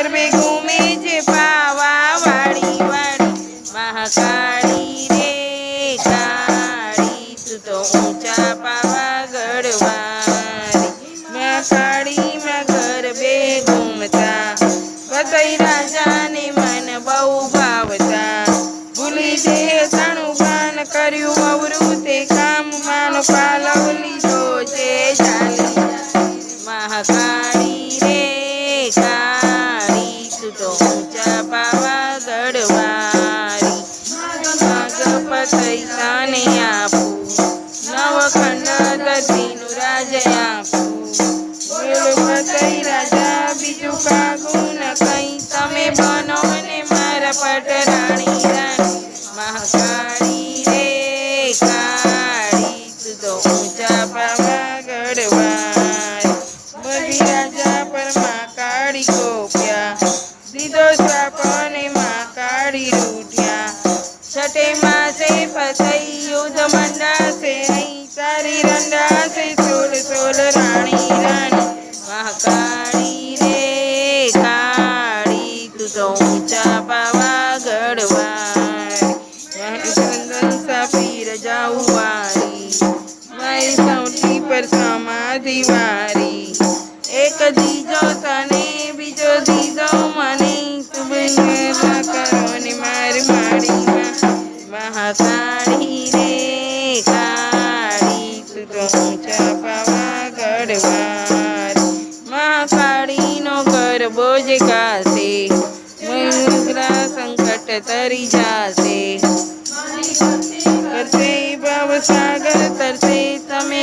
ગરબે ઘૂમે છે પાવા વાળી વાળી મહાકાળી રે કાળી તું તો ઊંચા પાવાગઢ વાળી મહાકાળીમાં ગરબે ઘૂમતા વસઈ રાજાને મન બહુ ભાવતા ભૂલી દે તણું પાન કર્યું અવરું તે કામ માનો પાલવ લીધો છે ચાલી મહાકાળી રે કાળી તું તો ઊંચા પાવાગઢ વાળી માગ પતઈ તને આપું નવખંડ દધીનું રાજ આપું બોલો પતઈ રાજા બીજું કાગું ન કઈ તમે બનો ને મારા પટરાણી રાણી મહાકાળી રે કાળી તું તો ઊંચા પાવાગઢ વાળી બધી રાજા પર મહાકાળી કોપ્યા દીધો શ્રાપ અને મહાકાળી રૂઠ્યા છઠે માસે ફસઈ યુદ્ધ મંડાશે અહીં તારી રંડાશે સોળ સોળ રાણી રાણી મહાકાળી રે કાળી તું તો ઊંચા પાવાગઢ વાળી ચંદન સાપી રજાઉ વાળી મારી સૌથી પર સમાધિ વાળી એક દીજો તને બીજો દીધો મને તું બંગલા કરો ને મારી માળીમાં મહાકાળી રે કાળી તું તો ઊંચા પાવાગઢ વાળી મહાકાળીનો ગરબો જ ગાશે મુંગરા સંકટ તરી જાશે કરશે ભવસાગર તરશે તમે